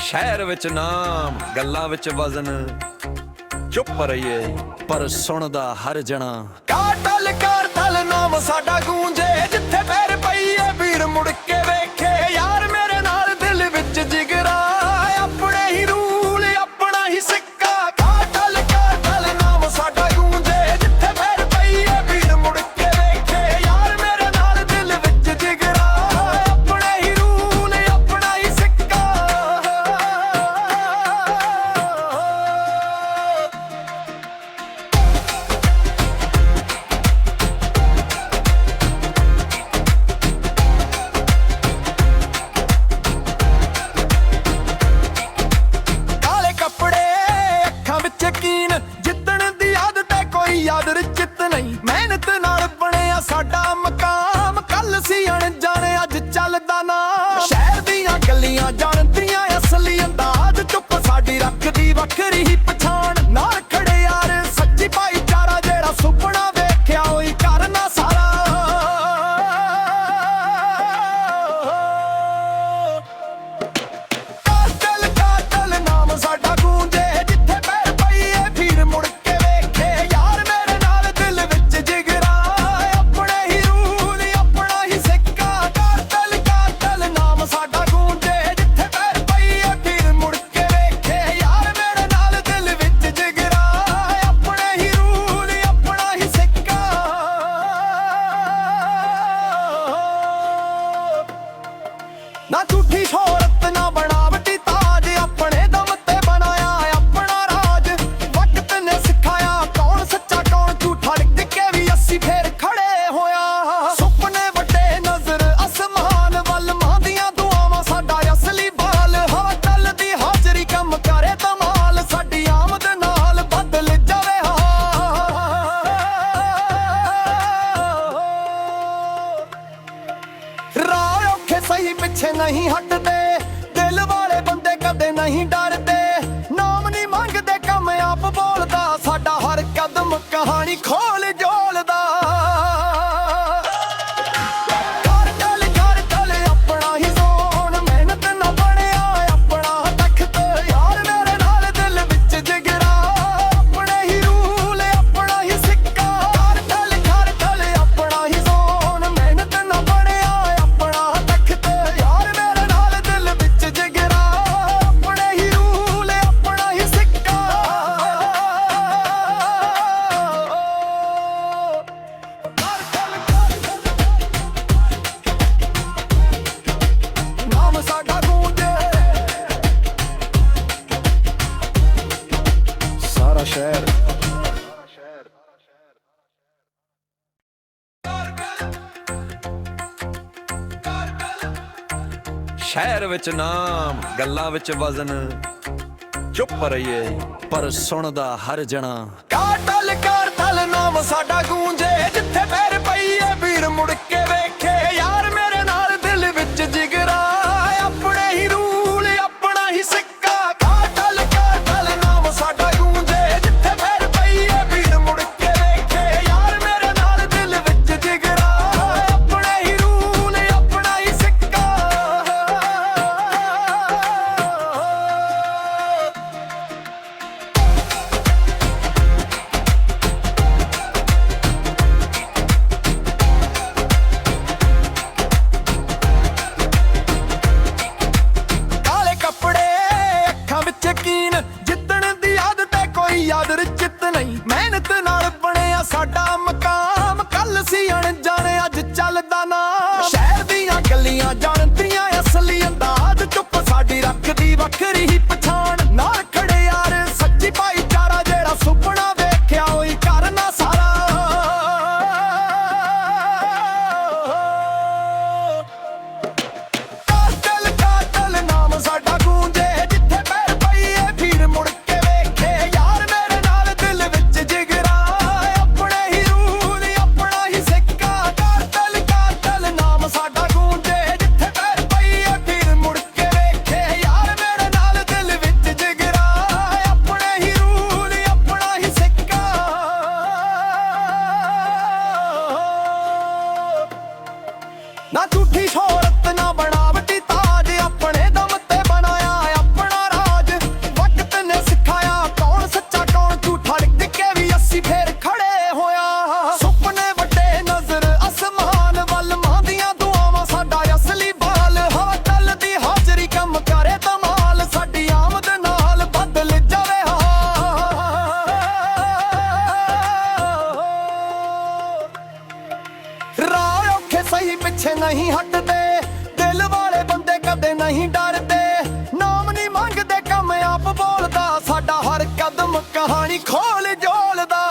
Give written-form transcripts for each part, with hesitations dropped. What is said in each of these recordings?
ਸ਼ਹਿਰ ਵਿੱਚ ਨਾਮ, ਗੱਲਾਂ ਵਿੱਚ ਵਜ਼ਨ, ਚੁੱਪ ਰਹੀਏ ਪਰ ਸੁਣਦਾ ਹਰ ਜਣਾ। ਕਾਟਲ ਨਾਮ ਸਾਡਾ ਗੂੰਜੇ, ਜਿੱਥੇ ਪੈਰ ਪਈਏ ਵੀਰ ਮੁੜ ਕੇ ਵੇਖੇ। ਯਾਰ ਮੇਰੇ ਨਾਲ ਦਿਲ ਵਿੱਚ ਜਿਗਰਾ, ਆਪਣੇ ਹੀ ਰੂਲ ਆਪਣਾ ਹੀ ਸਿੱਕਾ। ਕਾਟਲ ਨਾਮ ਸਾਡਾ ਗੂੰਜੇ, ਜਿੱਥੇ ਪੈਰ ਪਈਏ ਵੀਰ ਮੁੜ ਕੇ ਵੇਖੇ। ਯਾਰ ਮੇਰੇ ਨਾਲ ਦਿਲ ਵਿੱਚ ਜਿਗਰਾ, ਆਪਣੇ ਹੀ ਰੂਲ ਆਪਣਾ ਹੀ ਸਿੱਕਾ। ਯਾਦ ਰਚਿਤ ਨਹੀਂ, ਮਿਹਨਤ ਨਾਲ ਬਣਿਆ ਸਾਡਾ ਮਕਾਮ। ਕੱਲ ਸੀ ਅਣਜਾਣੇ ਅੱਜ ਚੱਲਦਾ ਨਾ, ਸ਼ਹਿਰ ਦੀਆਂ ਗਲੀਆਂ ਜਾਣਦੀਆਂ ਅਸਲੀ ਅੰਦਾਜ਼। ਚੁੱਪ ਸਾਡੀ ਰੱਖਦੀ ਵੱਖਰੀ ਹੀ ਪਛਾਣ, ਨਾਲ ਖੜੇ ਯਾਰ ਸੱਚੀ ਭਾਈਚਾਰਾ। ਜਿਹੜਾ ਸੁਪਨਾ ਵੇਖਿਆ ਉਹੀ ਕਰਨਾ ਸਾਰਾ। ਕਾਟਲ ਨਾਮ ਸਾਡਾ ਗੂੰਜੇ, ਜਿੱਥੇ ਪੈਰ ਪਈਏ ਵੀਰ ਮੁੜ ਕੇ ਵੇਖੇ। ਯਾਰ ਮੇਰੇ ਨਾਲ ਦਿਲ ਵਿੱਚ ਜਿਗਰਾ, ਆਪਣੇ ਹੀ ਰੂਲ ਆਪਣਾ ਹੀ ਸਿੱਕਾ। ਕਾਟਲ ਨਾਮ ਸਾਡਾ ਗੂੰਜੇ, ਜਿੱਥੇ ਪੈਰ ਪਈਏ ਵੀਰ ਮੁੜ ਕੇ ਵੇਖੇ। ਯਾਰ ਮੇਰੇ ਨਾਲ ਦਿਲ ਵਿੱਚ ਜਿਗਰਾ, ਆਪਣੇ ਹੀ ਰੂਲ ਆਪਣਾ ਹੀ ਸਿੱਕਾ। ਨਾ ਝੂਠੀ ਸ਼ੋਹਰਤ ਨਾ ਬਣਾਵਟੀ ਤਾਜ, ਆਪਣੇ ਦਮ ਤੇ ਬਣਾਇਆ ਆਪਣਾ ਰਾਜ। ਵਕਤ ਨੇ ਸਿਖਾਇਆ ਕੌਣ ਸੱਚਾ ਕੌਣ ਝੂਠਾ, ਡਿੱਗ ਕੇ ਵੀ ਅਸੀਂ ਫੇਰ ਖੜੇ ਹੋਇਆ। ਸੁਪਨੇ ਵੱਡੇ ਨਜ਼ਰ ਅਸਮਾਨ ਵੱਲ, ਮਾਂਦੀਆਂ ਦੁਆਵਾਂ ਸਾਡਾ ਅਸਲੀ ਬਾਲ। ਹਵਾ ਚੱਲਦੀ ਹਾਜ਼ਰੀ ਕੰਮ ਕਰੇ ਧਮਾਲ, ਸਾਡੀ ਆਮਦ ਨਾਲ ਬਦਲ ਜਾਵੇ ਹਾਲ। ਰਾਹ ਔਖੇ ਸਹੀ ਪਿੱਛੇ ਨਹੀਂ ਹਟਦੇ, ਦਿਲ ਵਾਲੇ ਬੰਦੇ ਕਦੇ ਨਹੀਂ ਡਰਦੇ। ਨਾਮ ਨਹੀਂ ਮੰਗਦੇ ਕੰਮ ਆਪ ਬੋਲਦਾ, ਸਾਡਾ ਹਰ ਕਦਮ ਕਹਾਣੀ ਖੋਲ ਜੋਲਦਾ। ਕਾਟਲ ਆਪਣਾ ਹੀ ਜ਼ੋਨ, ਮਿਹਨਤ ਨਾ ਬਣਿਆ ਆਪਣਾ ਤਖਤ। ਯਾਰ ਮੇਰੇ ਨਾਲ ਦਿਲ ਵਿੱਚ ਜਿਗਰਾ, ਆਪਣੇ ਹੀ ਰੂਲ ਆਪਣਾ ਹੀ ਸਿੱਕਾ। ਕਾਟਲ ਆਪਣਾ ਹੀ ਜ਼ੋਨ, ਮਿਹਨਤ ਨਾ ਬਣਿਆ ਆਪਣਾ ਤਖਤ। ਯਾਰ ਮੇਰੇ ਨਾਲ ਦਿਲ ਵਿੱਚ ਜਿਗਰਾ, ਆਪਣੇ ਹੀ ਰੂਲ ਆਪਣਾ ਹੀ ਸਿੱਕਾ। ਨਾਮ ਸਾਡਾ ਗੂੰਜੇ, ਸਾਰਾ ਸ਼ਹਿਰ। ਸ਼ਹਿਰ ਵਿੱਚ ਨਾਮ, ਗੱਲਾਂ ਵਿੱਚ ਵਜ਼ਨ, ਚੁੱਪ ਰਹੀਏ ਪਰ ਸੁਣਦਾ ਹਰ ਜਣਾ। ਕਾਟਲ ਨਾਮ ਸਾਡਾ ਗੂੰਜੇ, ਜਿੱਥੇ ਪੈਰ ਪਈਏ ਵੀਰ ਮੁੜ ਕੇ ਵੇਖੇ। ਯਾਰ ਮੇਰੇ ਨਾਲ ਦਿਲ ਵਿੱਚ ਜਿਗਰਾ, ਆਪਣੇ ਹੀ ਰੂਲ ਆਪਣਾ ਹੀ ਸਿੱਕਾ। ਕਾਟਲ ਨਾਮ ਸਾਡਾ ਗੂੰਜੇ, ਜਿੱਥੇ ਪੈਰ ਪਈਏ ਵੀਰ ਮੁੜ ਕੇ ਵੇਖੇ। ਯਾਰ ਮੇਰੇ ਨਾਲ ਦਿਲ ਵਿੱਚ ਜਿਗਰਾ, ਆਪਣੇ ਹੀ ਰੂਲ ਆਪਣਾ ਹੀ ਸਿੱਕਾ। ਕਾਲੇ ਕੱਪੜੇ ਅੱਖਾਂ ਵਿੱਚ ਯਕੀਨ, ਜਿੱਤਣ ਦੀ ਆਦਤ ਹੈ ਕੋਈ ਯਾਦ ਰਚਿਤ ਨਹੀਂ। ਮਿਹਨਤ ਨਾਲ ਬਣਿਆ ਸਾਡਾ ਮਕਾਮ। ਕੱਲ ਸੀ ਅਣਜਾਣੇ ਅੱਜ ਚੱਲਦਾ ਨਾ, ਸ਼ਹਿਰ ਦੀਆਂ ਗਲੀਆਂ ਜਾਣਦੀਆਂ ਅਸਲੀ ਅੰਦਾਜ਼। ਚੁੱਪ ਸਾਡੀ ਰੱਖਦੀ ਵੱਖਰੀ ਹੀ ਪਛਾਣ, ਨਾਲ ਖੜੇ ਯਾਰ ਸੱਚੀ ਭਾਈਚਾਰਾ। ਜਿਹੜਾ ਸੁਪਨਾ ਵੇਖਿਆ ਉਹੀ ਕਰਨਾ ਸਾਰਾ। ਕਾਟਲ ਨਾਮ ਸਾਡਾ ਗੂੰਜੇ, ਜਿੱਥੇ ਪੈਰ ਪਈਏ ਵੀਰ ਮੁੜ ਕੇ ਵੇਖੇ। ਯਾਰ ਮੇਰੇ ਨਾਲ ਦਿਲ ਵਿੱਚ ਜਿਗਰਾ, ਆਪਣੇ ਹੀ ਰੂਲ ਆਪਣਾ ਹੀ ਸਿੱਕਾ। ਕਾਟਲ ਨਾਮ ਸਾਡਾ ਗੂੰਜੇ, ਜਿੱਥੇ ਪੈਰ ਪਈਏ ਵੀਰ ਮੁੜ ਕੇ ਵੇਖੇ। ਯਾਰ ਮੇਰੇ ਨਾਲ ਦਿਲ ਵਿੱਚ ਜਿਗਰਾ, ਆਪਣੇ ਹੀ ਰੂਲ ਆਪਣਾ ਹੀ ਸਿੱਕਾ। ਨਾ ਝੂਠੀ ਸ਼ੋਹਰਤ ਨਾ ਬਣਾਵਟੀ ਤਾਜ, ਆਪਣੇ ਦਮ ਤੇ ਬਣਾਇਆ ਆਪਣਾ ਸਹੀ ਪਿੱਛੇ ਨਹੀਂ ਹਟਦੇ, ਦਿਲ ਵਾਲੇ ਬੰਦੇ ਕਦੇ ਨਹੀਂ ਡਰਦੇ। ਨਾਮ ਨਹੀਂ ਮੰਗਦੇ ਕੰਮ ਆਪ ਬੋਲਦਾ, ਸਾਡਾ ਹਰ ਕਦਮ ਕਹਾਣੀ ਖੋਲ ਜੋਲਦਾ।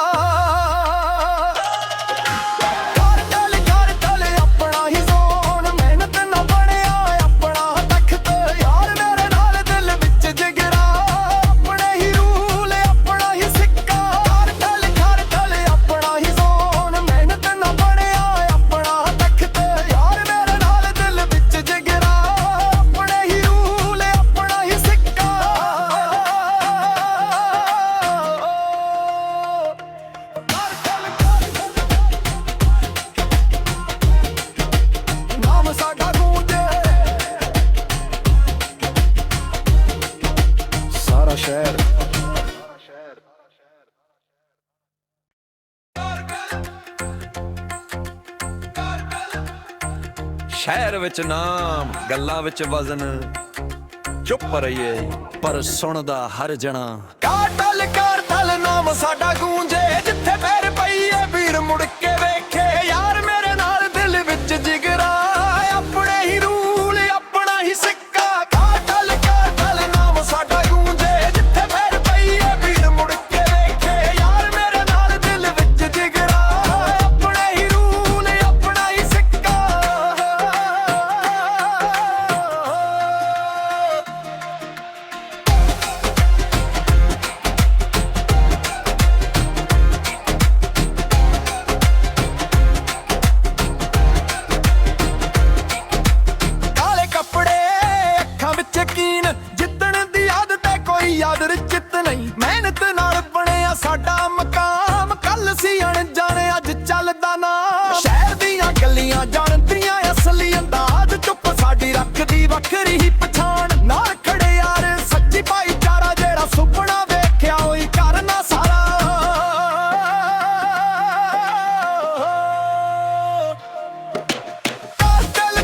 ਸ਼ਹਿਰ ਵਿੱਚ ਨਾਮ, ਗੱਲਾਂ ਵਿੱਚ ਵਜ਼ਨ, ਚੁੱਪ ਰਹੀਏ ਪਰ ਸੁਣਦਾ ਹਰ ਜਣਾ। ਕਾਟਲ ਨਾਮ ਸਾਡਾ ਗੂੰਜੇ, ਜਿੱਥੇ ਪੈਰ ਪਈਏ ਵੀਰ ਮੁੜ ਕੇ ਵੇਖੇ। ਯਾਰ ਮੇਰੇ ਨਾਲ ਦਿਲ ਵਿੱਚ ਜਿਗਰਾ, ਆਪਣੇ ਹੀ ਰੂਲ ਆਪਣਾ ਹੀ ਸਿੱਕਾ। ਕਾਟਲ ਨਾਮ ਸਾਡਾ ਗੂੰਜੇ, ਜਿੱਥੇ ਪੈਰ ਪਈਏ ਵੀਰ ਮੁੜ ਕੇ ਵੇਖੇ। ਯਾਰ ਮੇਰੇ ਨਾਲ ਦਿਲ ਵਿੱਚ ਜਿਗਰਾ, ਆਪਣੇ ਹੀ ਰੂਲ ਆਪਣਾ ਹੀ ਸਿੱਕਾ। ਚਿੱਤ ਨਹੀਂ ਮਿਹਨਤ ਨਾਲ ਬਣਿਆ ਸਾਡਾ ਮਕਾਮ। ਕੱਲ ਸੀ ਅਣਜਾਣੇ ਅੱਜ ਚੱਲਦਾ ਨਾਮ। ਸ਼ਹਿਰ ਦੀਆਂ ਗਲੀਆਂ ਜਾਣਦੀਆਂ ਅਸਲੀ ਅੰਦਾਜ਼, ਚੁੱਪ ਸਾਡੀ ਰੱਖਦੀ ਵੱਖਰੀ ਹੀ ਪਛਾਣ। ਨਾਲ ਖੜੇ ਯਾਰ ਸੱਚੀ ਭਾਈਚਾਰਾ, ਜਿਹੜਾ ਸੁਪਨਾ ਵੇਖਿਆ ਉਹੀ ਕਰਨਾ ਸਾਰਾ।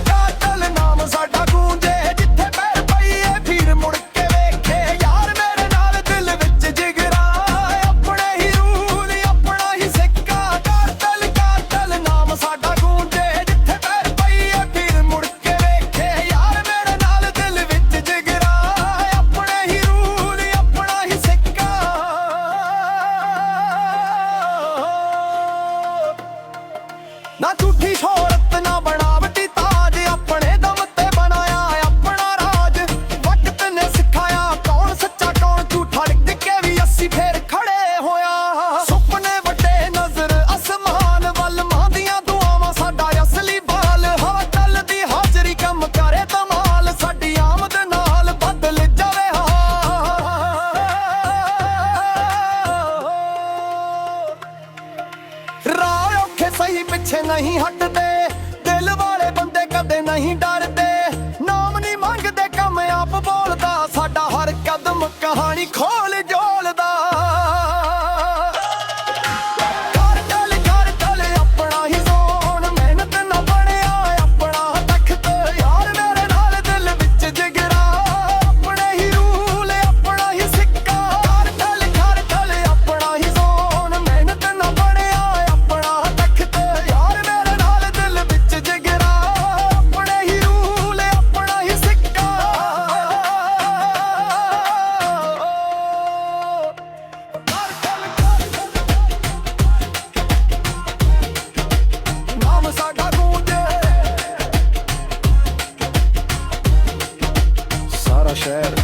ਕਾਟਲ ਨਾਮ ਸਾਡਾ ਗੂੰਜੇ, ਜਿੱਥੇ ਪੈਰ ਪਈਏ ਫਿਰ ਮੁੜ ਕੇ ਵੇਖੇ। ਯਾਰ ਮੇਰੇ ਨਾਲ ਦਿਲ ਵਿੱਚ ਜਿਗਰਾ, ਆਪਣੇ ਹੀ ਰੂਲ ਆਪਣਾ ਹੀ ਸਿੱਕਾ। ਕਾਟਲ ਨਾਮ ਸਾਡਾ ਗੂੰਜੇ, ਜਿੱਥੇ ਪੈਰ ਪਈਏ ਫਿਰ ਮੁੜ ਕੇ ਵੇਖੇ। ਯਾਰ ਮੇਰੇ ਨਾਲ ਦਿਲ ਵਿੱਚ ਜਿਗਰਾ, ਆਪਣੇ ਹੀ ਰੂਲ ਆਪਣਾ ਹੀ ਸਿੱਕਾ। ਨਾ ਝੂਠੀ ਸ਼ੋਹਰਤ ਨਾ ਬਣਾਵਟੀ ਤਾਜ, ਆਪਣੇ ਦਮ ਤੇ ਬਣਾਇਆ ਆਪਣਾ ਰਾਜ। ਵਕਤ ਨੇ ਸਿਖਾਇਆ ਕੌਣ ਸੱਚਾ ਕੌਣ ਝੂਠਾ, ਡਿੱਗ ਕੇ ਵੀ ਅਸੀਂ ਫੇਰ ਖੜੇ ਹੋਇਆ। ਸੁਪਨੇ ਵੱਡੇ ਨਜ਼ਰ ਅਸਮਾਨ ਵੱਲ, ਮਾਂ ਦੀਆਂ ਦੁਆਵਾਂ ਸਾਡਾ ਅਸਲੀ ਬਾਲ। ਹਵਾ ਚੱਲਦੀ ਹਾਜ਼ਰੀ ਕੰਮ ਕਰੇ ਧਮਾਲ, ਸਾਡੀ ਆਮਦ ਨਾਲ ਬਦਲ ਜਾਵੇ ਹਾਲ। ਰਾਹ ਔਖੇ ਸਹੀ ਪਿੱਛੇ ਨਹੀਂ ਹਟਦੇ, ਦਿਲ ਵਾਲੇ ਬੰਦੇ ਕਦੇ ਨਹੀਂ ਡਰਦੇ। ਨਾਮ ਨਹੀਂ ਮੰਗਦੇ ਕੰਮ ਆਪ ਬੋਲਦਾ, ਸਾਡਾ ਹਰ ਕਦਮ ਕਹਾਣੀ ਖੋਲ ਜੋਲਦਾ। ਕਾਟਲ ਆਪਣਾ ਹੀ ਜ਼ੋਨ, ਮਿਹਨਤ ਨਾ ਬਣਿਆ ਆਪਣਾ ਤਖਤ। ਯਾਰ ਮੇਰੇ ਨਾਲ ਦਿਲ ਵਿੱਚ ਜਿਗਰਾ, ਆਪਣੇ ਹੀ ਰੂਲ ਆਪਣਾ ਹੀ ਸਿੱਕਾ। ਕਾਟਲ ਆਪਣਾ ਹੀ ਜ਼ੋਨ, ਮਿਹਨਤ ਨਾ ਬਣਿਆ ਆਪਣਾ ਤਖਤ। ਯਾਰ ਮੇਰੇ ਨਾਲ ਦਿਲ ਵਿੱਚ ਜਿਗਰਾ, ਆਪਣੇ ਹੀ ਰੂਲ ਆਪਣਾ ਹੀ ਸਿੱਕਾ। ਨਾਮ ਸਾਡਾ ਗੂੰਜੇ, ਸਾਰਾ ਸ਼ਹਿਰ।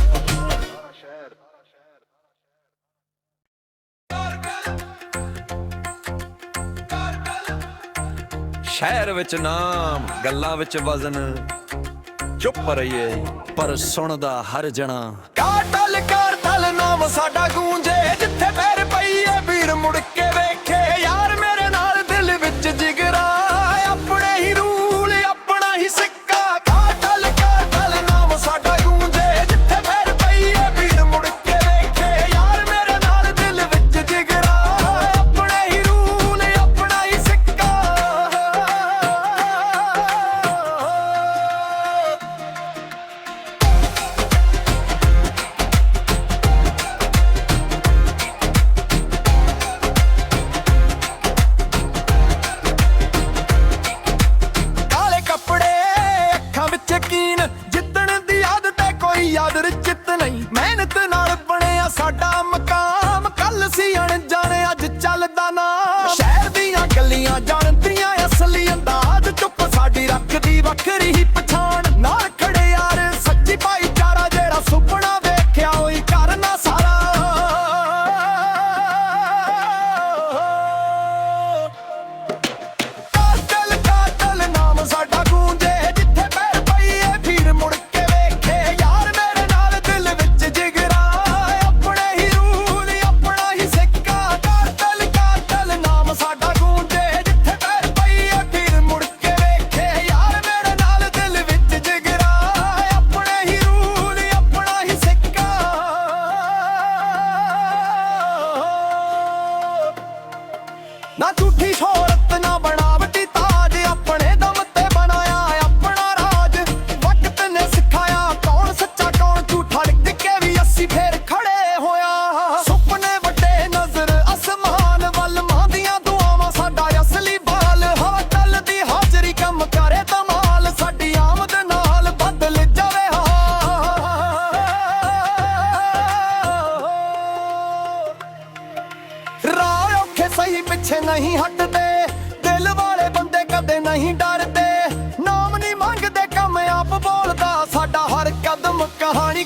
ਸ਼ਹਿਰ ਵਿੱਚ ਨਾਮ, ਗੱਲਾਂ ਵਿੱਚ ਵਜ਼ਨ, ਚੁੱਪ ਰਹੀਏ ਪਰ ਸੁਣਦਾ ਹਰ ਜਣਾ। ਕਾਟਲ ਨਾਮ ਸਾਡਾ ਗੂੰਜੇ, ਜਿੱਥੇ ਪੈਰ ਪਈਏ ਵੀਰ ਮੁੜ ਕੇ ਵੇਖੇ। ਯਾਰ ਮੇਰੇ ਨਾਲ ਦਿਲ ਵਿੱਚ ਜਿਗਰਾ, ਆਪਣੇ ਹੀ ਰੂਲ ਆਪਣਾ ਹੀ ਸਿੱਕਾ। ਕਾਟਲ ਨਾਮ ਸਾਡਾ ਗੂੰਜੇ, ਜਿੱਥੇ ਪੈਰ ਪਈਏ ਵੀਰ ਮੁੜ ਕੇ ਵੇਖੇ। ਯਾਰ ਮੇਰੇ ਨਾਲ ਦਿਲ ਵਿੱਚ ਜਿਗਰਾ, ਆਪਣੇ ਹੀ ਰੂਲ ਆਪਣਾ ਹੀ ਸਿੱਕਾ।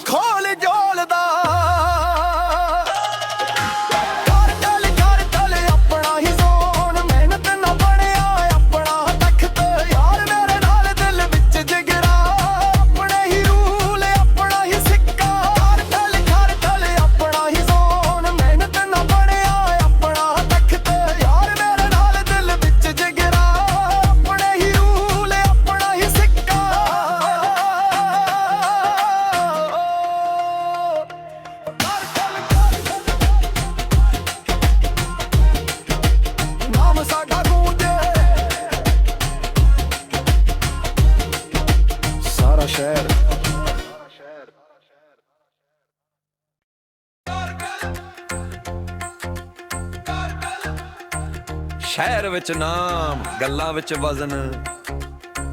ਖੋਲ ਜੋਲਦਾ ਸ਼ਹਿਰ ਵਿੱਚ ਨਾਮ ਗੱਲਾਂ ਵਿੱਚ ਵਜ਼ਨ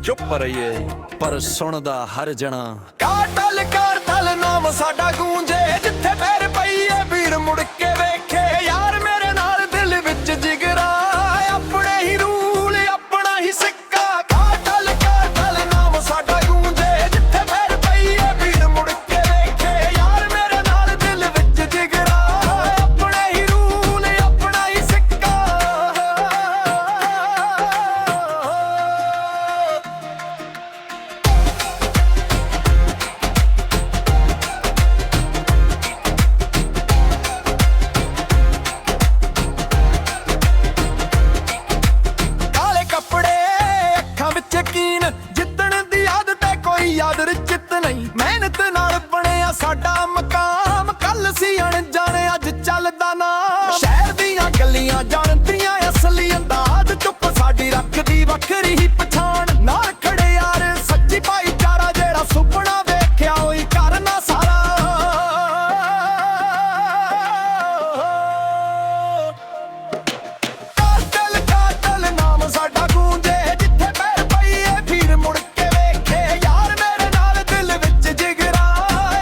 ਚੁੱਪ ਰਹੀਏ ਪਰ ਸੁਣਦਾ ਹਰ ਜਣਾ ਕਾਟਲ ਨਾਮ ਸਾਡਾ ਗੂੰਜੇ ਜਿੱਥੇ ਪੈਰ ਪਈਏ ਵੀਰ ਮੁੜ ਕੇ ਵੇਖੇ ਯਾਰ ਮੇਰੇ ਨਾਲ ਦਿਲ ਵਿੱਚ ਜਿਗਰਾ ਆਪਣੇ ਹੀ ਰੂਲ ਆਪਣਾ ਹੀ ਸਿੱਕਾ ਕਾਟਲ ਨਾਮ ਸਾਡਾ ਗੂੰਜੇ ਜਿੱਥੇ ਪੈਰ ਪਈਏ ਵੀਰ ਮੁੜ ਕੇ ਵੇਖੇ ਯਾਰ ਮੇਰੇ ਨਾਲ ਦਿਲ ਵਿੱਚ ਜਿਗਰਾ ਆਪਣੇ ਹੀ ਰੂਲ ਆਪਣਾ ਹੀ ਸਿੱਕਾ ਯਾਦ ਰਚਿਤ ਨਹੀਂ ਮਿਹਨਤ ਨਾਲ ਬਣਿਆ ਸਾਡਾ ਮਕਾਮ ਕੱਲ ਸੀ ਅਣਜਾਣੇ ਅੱਜ ਚੱਲਦਾ ਨਾ ਸ਼ਹਿਰ ਦੀਆਂ ਗਲੀਆਂ ਜਾਣਦੀਆਂ ਅਸਲੀ ਅੰਦਾਜ਼ ਚੁੱਪ ਸਾਡੀ ਰੱਖਦੀ ਵੱਖਰੀ ਹੀ ਪਛਾਣ ਨਾਲ ਖੜੇ ਯਾਰ ਸੱਚੀ ਭਾਈਚਾਰਾ ਜਿਹੜਾ ਸੁਪਨਾ ਵੇਖਿਆ ਉਹੀ ਕਰਨਾ ਸਾਰਾ ਕਾਟਲ ਨਾਮ ਸਾਡਾ ਗੂੰਜੇ ਜਿੱਥੇ ਪੈਰ ਪਈਏ ਫਿਰ ਮੁੜ ਕੇ ਵੇਖੇ ਯਾਰ ਮੇਰੇ ਨਾਲ ਦਿਲ ਵਿੱਚ ਜਿਗਰਾ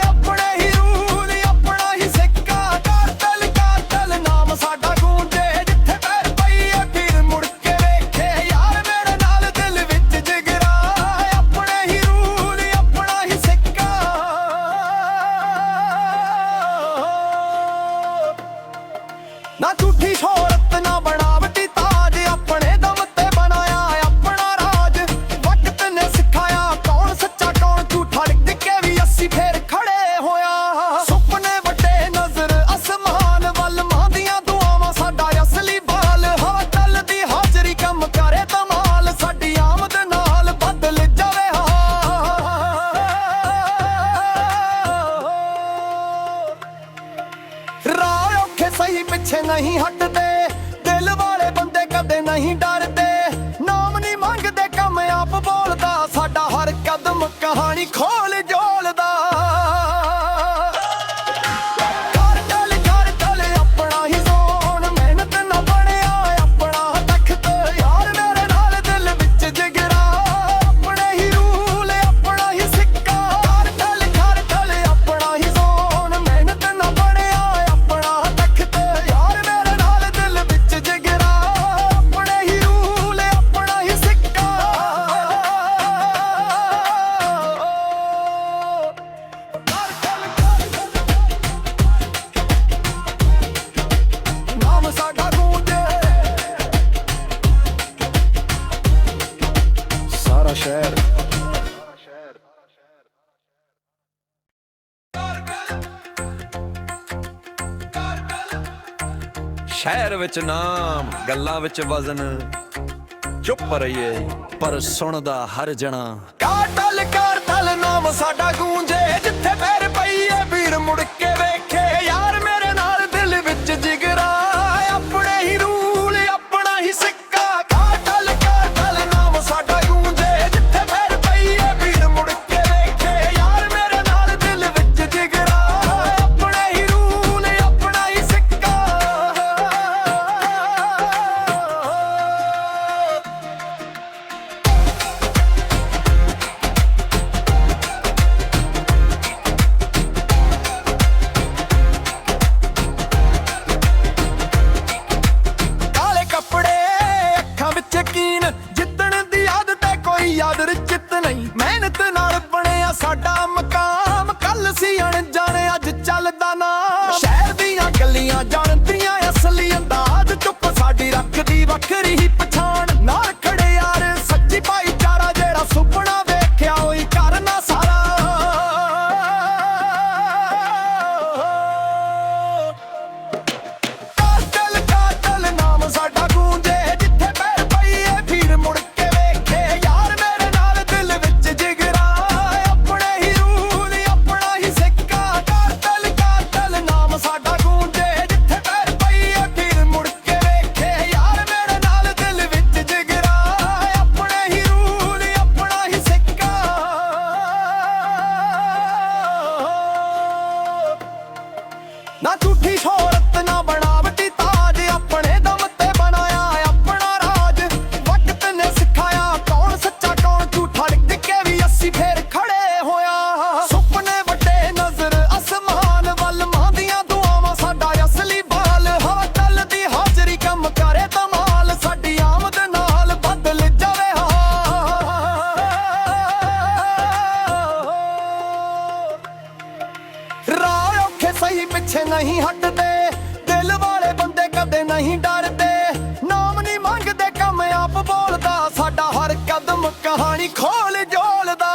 ਆਪਣੇ ਹੀ ਰੂਲ ਆਪਣਾ ਹੀ ਸਿੱਕਾ ਕਾਟਲ ਨਾਮ ਸਾਡਾ ਗੂੰਜੇ ਜਿੱਥੇ ਪੈਰ ਪਈਏ ਫਿਰ ਮੁੜ ਕੇ ਵੇਖੇ ਯਾਰ ਮੇਰੇ ਨਾਲ ਦਿਲ ਵਿੱਚ ਜਿਗਰਾ ਆਪਣੇ ਹੀ ਰੂਲ ਆਪਣਾ ਹੀ ਸਿੱਕਾ ਨਾ ਝੂਠੀ ਸ਼ੋਹਰਤ ਨਾ ਬਣਾਵਟੀ ਤਾਜ ਆਪਣੇ ਦਮ ਤੇ ਬਣਾਇਆ ਆਪਣਾ ਰਾਜ ਵਕਤ ਨੇ ਸਿਖਾਇਆ ਕੌਣ ਸੱਚਾ ਕੌਣ ਝੂਠਾ ਲਿਖ ਕੇ ਵੀ ਅਸੀਂ ਫੇਰ ਖੜੇ ਹੋਇਆ ਸੁਪਨੇ ਵੱਡੇ ਨਜ਼ਰ ਅਸਮਾਨ ਵੱਲ ਮਾਂਦੀਆਂ ਦੁਆਵਾਂ ਸਾਡਾ ਅਸਲੀ ਬਾਲ ਹਵਾ ਚੱਲਦੀ ਹਾਜ਼ਰੀ ਕੰਮ ਕਰੇ ਧਮਾਲ ਸਾਡੀ ਆਮਦ ਨਾਲ ਬਦਲ ਜਾਵੇ ਰਾਹ ਔਖੇ ਸਹੀ ਪਿੱਛੇ ਨਹੀਂ ਹਟਦੇ ਦਿਲ ਵਾਲੇ ਬੰਦੇ ਕਦੇ ਨਹੀਂ ਡਰਦੇ ਨਾਮ ਨਹੀਂ ਮੰਗਦੇ ਕੰਮ ਆਪ ਬੋਲਦਾ ਸਾਡਾ ਹਰ ਕਦਮ ਕਹਾਣੀ ਖੋਲ ਜੋਲਦਾ ਕਾਟਲ ਆਪਣਾ ਹੀ ਜ਼ੋਨ ਮਿਹਨਤ ਨਾ ਬਣਿਆ ਆਪਣਾ ਤਖਤ ਯਾਰ ਮੇਰੇ ਨਾਲ ਦਿਲ ਵਿੱਚ ਜਿਗਰਾ ਆਪਣੇ ਹੀ ਰੂਲ ਆਪਣਾ ਹੀ ਸਿੱਕਾ ਕਾਟਲ ਆਪਣਾ ਹੀ ਜ਼ੋਨ ਮਿਹਨਤ ਨਾ ਬਣਿਆ ਆਪਣਾ ਤਖਤ ਯਾਰ ਮੇਰੇ ਨਾਲ ਦਿਲ ਵਿੱਚ ਜਿਗਰਾ ਆਪਣੇ ਹੀ ਰੂਲ ਆਪਣਾ ਹੀ ਸਿੱਕਾ ਨਾਮ ਸਾਡਾ ਗੂੰਜੇ ਸਾਰਾ ਸ਼ਹਿਰ ਸ਼ਹਿਰ ਵਿੱਚ ਨਾਮ ਗੱਲਾਂ ਵਿੱਚ ਵਜ਼ਨ ਚੁੱਪ ਰਹੀਏ ਪਰ ਸੁਣਦਾ ਹਰ ਜਣਾ ਕਾਟਲ ਨਾਮ ਸਾਡਾ ਗੂੰਜੇ ਜਿੱਥੇ ਪੈਰ ਪਈਏ ਵੀਰ ਮੁੜ ਕੇ ਵੇਖੇ ਯਾਰ ਮੇਰੇ ਨਾਲ ਦਿਲ ਵਿੱਚ ਜਿਗਰਾ ਆਪਣੇ ਹੀ ਰੂਲ ਆਪਣਾ ਹੀ ਸਿੱਕਾ ਕਾਟਲ ਨਾਮ ਸਾਡਾ ਗੂੰਜੇ ਜਿੱਥੇ ਪੈਰ ਪਈਏ ਵੀਰ ਮੁੜ ਕੇ ਵੇਖੇ ਯਾਰ ਮੇਰੇ ਨਾਲ ਦਿਲ ਵਿੱਚ ਜਿਗਰਾ ਆਪਣੇ ਹੀ ਰੂਲ ਆਪਣਾ ਹੀ ਸਿੱਕਾ ਨਹੀਂ ਹਟਦੇ, ਦਿਲ ਵਾਲੇ ਬੰਦੇ ਕਦੇ ਨਹੀਂ ਡਰਦੇ। ਨਾਮ ਨਹੀਂ ਮੰਗਦੇ, ਕੰਮ ਆਪ ਬੋਲਦਾ, ਸਾਡਾ ਹਰ ਕਦਮ ਕਹਾਣੀ ਖੋਲ ਜੋਲਦਾ।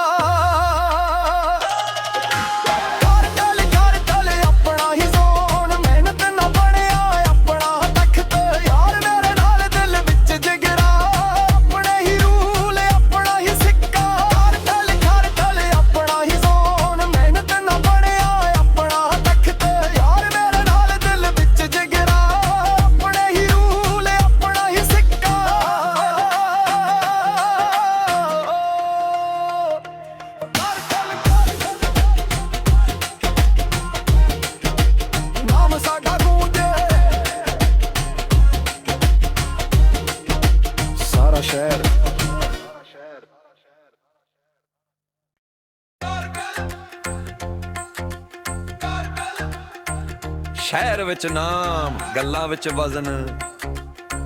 ਸ਼ਹਿਰ ਵਿੱਚ ਨਾਮ, ਗੱਲਾਂ ਵਿੱਚ ਵਜ਼ਨ,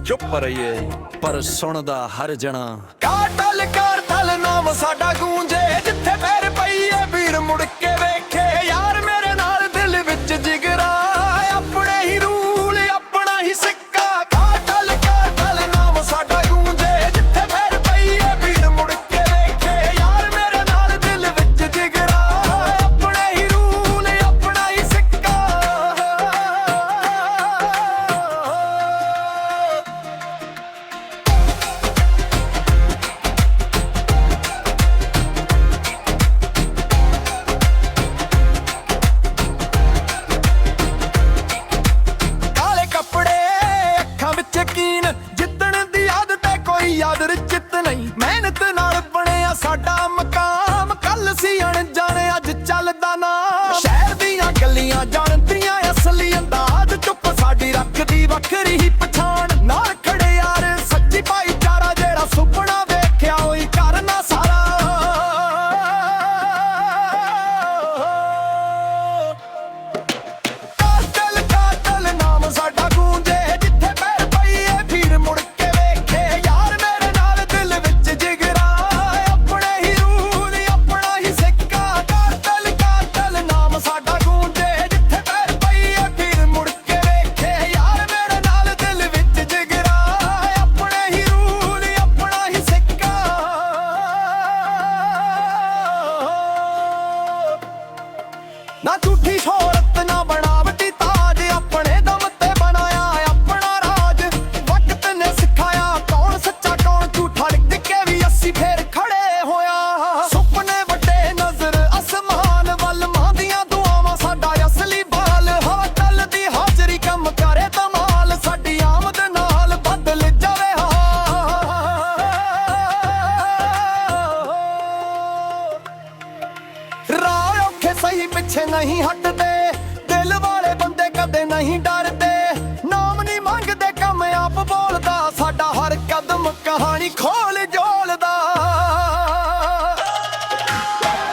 ਚੁੱਪ ਰਹੀਏ ਪਰ ਸੁਣਦਾ ਹਰ ਜਣਾ। ਕਾਟਲ ਨਾਮ ਸਾਡਾ ਗੂੰਜੇ, ਜਿੱਥੇ ਪੈਰ ਪਈਏ ਵੀਰ ਮੁੜ ਕੇ ਵੇਖੇ। ਯਾਰ ਮੇਰੇ ਨਾਲ ਦਿਲ ਵਿੱਚ ਜਿਗਰਾ, ਆਪਣੇ ਹੀ ਰੂਲ ਆਪਣਾ ਹੀ ਸਿੱਕਾ। ਕਾਟਲ ਨਾਮ ਸਾਡਾ ਗੂੰਜੇ, ਜਿੱਥੇ ਪੈਰ ਪਈਏ ਵੀਰ ਮੁੜ ਕੇ ਵੇਖੇ। ਯਾਰ ਮੇਰੇ ਨਾਲ ਦਿਲ ਵਿੱਚ ਜਿਗਰਾ, ਆਪਣੇ ਹੀ ਰੂਲ ਆਪਣਾ ਹੀ ਸਿੱਕਾ। ਚਿੱਤ ਨਹੀਂ, ਮਿਹਨਤ ਨਾਲ ਬਣਿਆ ਸਾਡਾ ਮਕਾਮ। ਕੱਲ ਸੀ ਅਣਜਾਣੇ, ਅੱਜ ਚੱਲਦਾ ਨਾਮ। ਸ਼ਹਿਰ ਦੀਆਂ ਗਲੀਆਂ ਜਾਣਦੀਆਂ ਅਸਲੀ ਅੰਦਾਜ਼, ਚੁੱਪ ਸਾਡੀ ਰੱਖਦੀ ਵੱਖਰੀ ਹੀ ਪਛਾਣ। ਨਾਲ ਖੜੇ ਯਾਰ ਸੱਚੀ ਭਾਈਚਾਰਾ, ਜਿਹੜਾ ਸੁਪਨਾ ਵੇਖਿਆ ਉਹੀ ਕਰਨਾ ਸਾਰਾ। ਕਾਟਲ ਨਾਮ ਸਾਡਾ ਗੂੰਜੇ, ਜਿੱਥੇ ਪੈਰ ਪਈਏ ਫਿਰ ਮੁੜ ਕੇ ਵੇਖੇ। ਯਾਰ ਨਾ ਝੂਠੀ ਸ਼ੋਹਰਤ ਨਾ ਬਣਾਵਟੀ ਤਾਜ, ਆਪਣੇ ਦਮ ਤੇ ਬਣਾਇਆ ਆਪਣਾ ਰਾਜ। ਵਕਤ ਨੇ ਸਿਖਾਇਆ ਕੌਣ ਸੱਚਾ ਕੌਣ ਝੂਠਾ, ਡਿੱਗ ਕੇ ਵੀ ਅਸੀਂ ਫੇਰ ਖੜੇ ਹੋਇਆ। ਸੁਪਨੇ ਵੱਡੇ ਨਜ਼ਰ ਅਸਮਾਨ ਵੱਲ, ਮਾਂ ਦੀਆਂ ਦੁਆਵਾਂ ਸਾਡਾ ਅਸਲੀ ਬਾਲ। ਹਵਾ ਚੱਲਦੀ ਹਾਜ਼ਰੀ ਕੰਮ ਕਰੇ ਧਮਾਲ, ਸਾਡੀ ਆਮਦ ਨਾਲ ਬਦਲ ਜਾਵੇ ਹਾਲ। ਰਾਹ ਔਖੇ ਸਹੀ ਪਿੱਛੇ ਨਹੀਂ ਹਟਦੇ, ਦਿਲ ਵਾਲੇ ਬੰਦੇ ਕਦੇ ਨਹੀਂ ਡਰਦੇ। ਨਾਮ ਨਹੀਂ ਮੰਗਦੇ, ਕੰਮ ਆਪ ਬੋਲਦਾ, ਸਾਡਾ ਹਰ ਕਦਮ ਕਹਾਣੀ ਖੋਲ ਜੋਲਦਾ।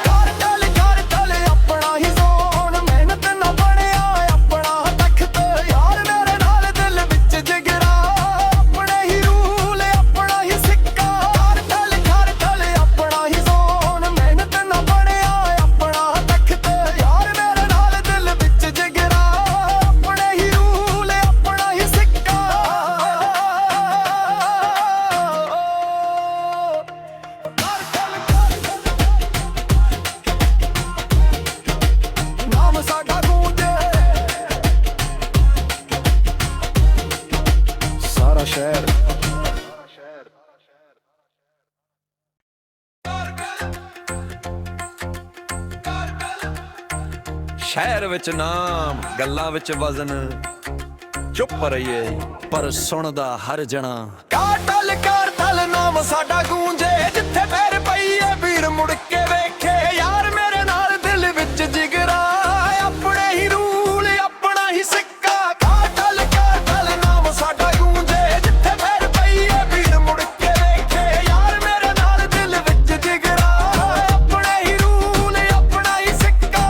ਕਾਟਲ ਆਪਣਾ ਹੀ ਜ਼ੋਨ, ਮਿਹਨਤ ਨਾਲ ਬਣਿਆ ਆਪਣਾ ਤਖਤ। ਯਾਰ ਮੇਰੇ ਨਾਲ ਦਿਲ ਵਿੱਚ ਜਿਗਰਾ, ਆਪਣੇ ਹੀ ਰੂਲ ਆਪਣਾ ਹੀ ਸਿੱਕਾ। ਕਾਟਲ ਆਪਣਾ ਹੀ ਜ਼ੋਨ, ਮਿਹਨਤ ਨਾਲ ਬਣਿਆ ਆਪਣਾ ਤਖਤ। ਯਾਰ ਮੇਰੇ ਨਾਲ ਦਿਲ ਵਿੱਚ ਜਿਗਰਾ, ਆਪਣੇ ਹੀ ਰੂਲ ਆਪਣਾ ਹੀ ਸਿੱਕਾ। ਨਾਮ ਸਾਡਾ ਗੂੰਜੇ, ਸਾਰਾ ਸ਼ਹਿਰ। ਸ਼ਹਿਰ ਵਿੱਚ ਨਾਮ, ਗੱਲਾਂ ਵਿੱਚ ਵਜ਼ਨ, ਚੁੱਪ ਰਹੀਏ ਪਰ ਸੁਣਦਾ ਹਰ ਜਣਾ। ਕਾਟਲ ਨਾਮ ਸਾਡਾ ਗੂੰਜੇ, ਜਿੱਥੇ ਪੈਰ ਪਈਏ ਵੀਰ ਮੁੜ ਕੇ ਵੇਖੇ। ਯਾਰ ਮੇਰੇ ਨਾਲ ਦਿਲ ਵਿੱਚ ਜਿਗਰਾ, ਆਪਣੇ ਹੀ ਰੂਲ ਆਪਣਾ ਹੀ ਸਿੱਕਾ। ਕਾਟਲ ਨਾਮ ਸਾਡਾ ਗੂੰਜੇ, ਜਿੱਥੇ ਪੈਰ ਪਈਏ ਵੀਰ ਮੁੜ ਕੇ ਵੇਖੇ। ਯਾਰ ਮੇਰੇ ਨਾਲ ਦਿਲ ਵਿੱਚ ਜਿਗਰਾ, ਆਪਣੇ ਹੀ ਰੂਲ ਆਪਣਾ ਹੀ ਸਿੱਕਾ।